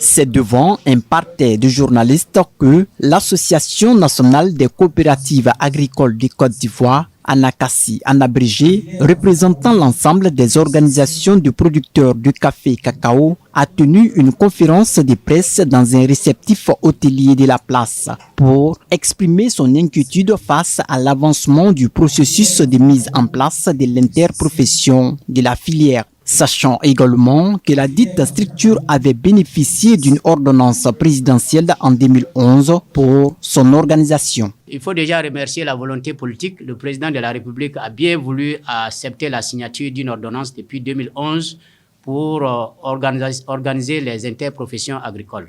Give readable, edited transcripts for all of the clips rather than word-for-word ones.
C'est devant un parterre de journalistes que l'Association nationale des coopératives agricoles de Côte d'Ivoire, ANACACI en abrégé, représentant l'ensemble des organisations de producteurs de café et cacao, a tenu une conférence de presse dans un réceptif hôtelier de la place pour exprimer son inquiétude face à l'avancement du processus de mise en place de l'interprofession de la filière. Sachant également que la dite structure avait bénéficié d'une ordonnance présidentielle en 2011 pour son organisation. Il faut déjà remercier la volonté politique. Le président de la République a bien voulu accepter la signature d'une ordonnance depuis 2011 pour organiser les interprofessions agricoles.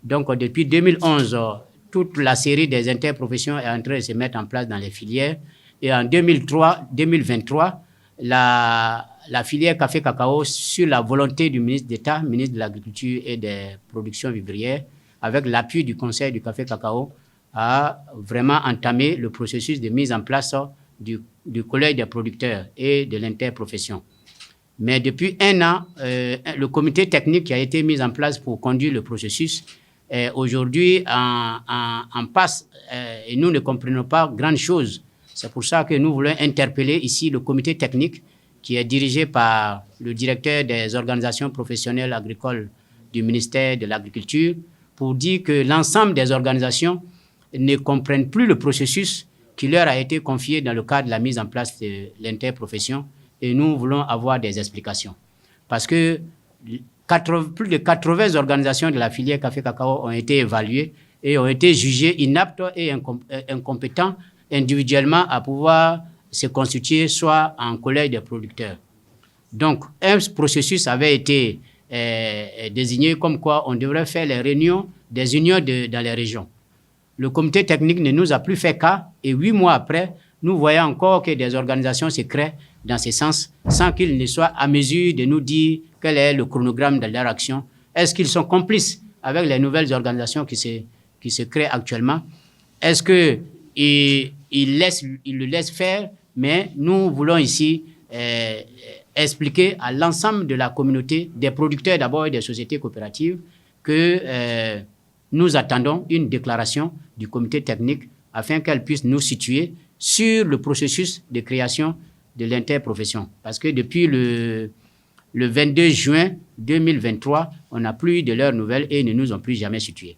Donc depuis 2011, toute la série des interprofessions est en train de se mettre en place dans les filières. Et en 2023, la filière café-cacao, sur la volonté du ministre d'État, ministre de l'Agriculture et des Productions vivrières, avec l'appui du Conseil du café-cacao, a vraiment entamé le processus de mise en place du collège des producteurs et de l'interprofession. Mais depuis un an, le comité technique qui a été mis en place pour conduire le processus est aujourd'hui en passe et nous ne comprenons pas grand chose. C'est pour ça que nous voulons interpeller ici le comité technique qui est dirigé par le directeur des organisations professionnelles agricoles du ministère de l'Agriculture, pour dire que l'ensemble des organisations ne comprennent plus le processus qui leur a été confié dans le cadre de la mise en place de l'interprofession, et nous voulons avoir des explications. Parce que plus de 80 organisations de la filière café-cacao ont été évaluées et ont été jugées inaptes et incompétentes individuellement à pouvoir se constituer soit en collège des producteurs. Donc, un processus avait été désigné comme quoi on devrait faire les réunions des unions dans les régions. Le comité technique ne nous a plus fait cas et 8 mois après, nous voyons encore que des organisations se créent dans ce sens sans qu'ils ne soient à mesure de nous dire quel est le chronogramme de leur action. Est-ce qu'ils sont complices avec les nouvelles organisations qui se créent actuellement? Est-ce qu'ils le laissent faire? Mais nous voulons ici expliquer à l'ensemble de la communauté, des producteurs d'abord et des sociétés coopératives, que nous attendons une déclaration du comité technique afin qu'elle puisse nous situer sur le processus de création de l'interprofession. Parce que depuis le 22 juin 2023, on n'a plus de leurs nouvelles et ils ne nous ont plus jamais situés.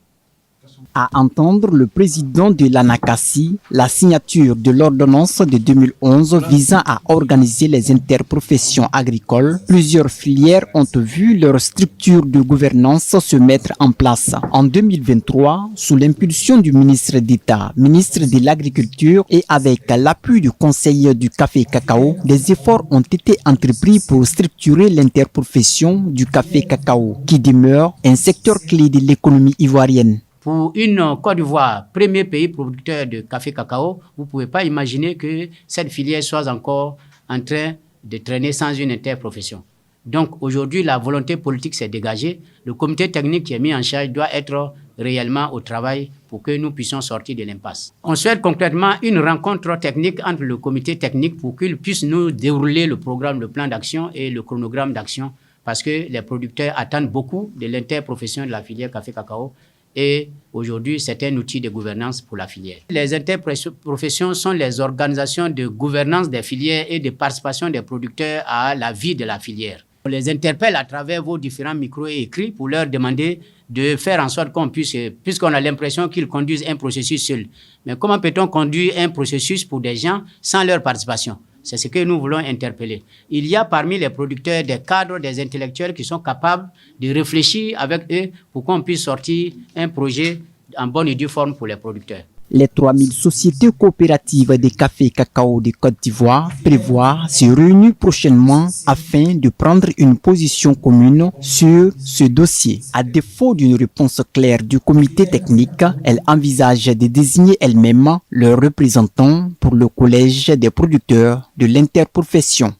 À entendre le président de l'ANACACI, la signature de l'ordonnance de 2011 visant à organiser les interprofessions agricoles, plusieurs filières ont vu leur structure de gouvernance se mettre en place. En 2023, sous l'impulsion du ministre d'État, ministre de l'Agriculture et avec l'appui du Conseil du café-cacao, des efforts ont été entrepris pour structurer l'interprofession du café-cacao, qui demeure un secteur clé de l'économie ivoirienne. Pour une Côte d'Ivoire, premier pays producteur de café-cacao, vous ne pouvez pas imaginer que cette filière soit encore en train de traîner sans une interprofession. Donc aujourd'hui, la volonté politique s'est dégagée. Le comité technique qui est mis en charge doit être réellement au travail pour que nous puissions sortir de l'impasse. On souhaite concrètement une rencontre technique entre le comité technique pour qu'il puisse nous dérouler le programme, le plan d'action et le chronogramme d'action, parce que les producteurs attendent beaucoup de l'interprofession de la filière café-cacao. Et aujourd'hui, c'est un outil de gouvernance pour la filière. Les interprofessions sont les organisations de gouvernance des filières et de participation des producteurs à la vie de la filière. On les interpelle à travers vos différents micros et écrits pour leur demander de faire en sorte qu'on puisse, puisqu'on a l'impression qu'ils conduisent un processus seul. Mais comment peut-on conduire un processus pour des gens sans leur participation? C'est ce que nous voulons interpeller. Il y a parmi les producteurs des cadres, des intellectuels qui sont capables de réfléchir avec eux pour qu'on puisse sortir un projet en bonne et due forme pour les producteurs. Les 3000 sociétés coopératives de café et cacao de Côte d'Ivoire prévoient se réunir prochainement afin de prendre une position commune sur ce dossier. À défaut d'une réponse claire du comité technique, elle envisage de désigner elle-même leurs représentants pour le collège des producteurs de l'interprofession.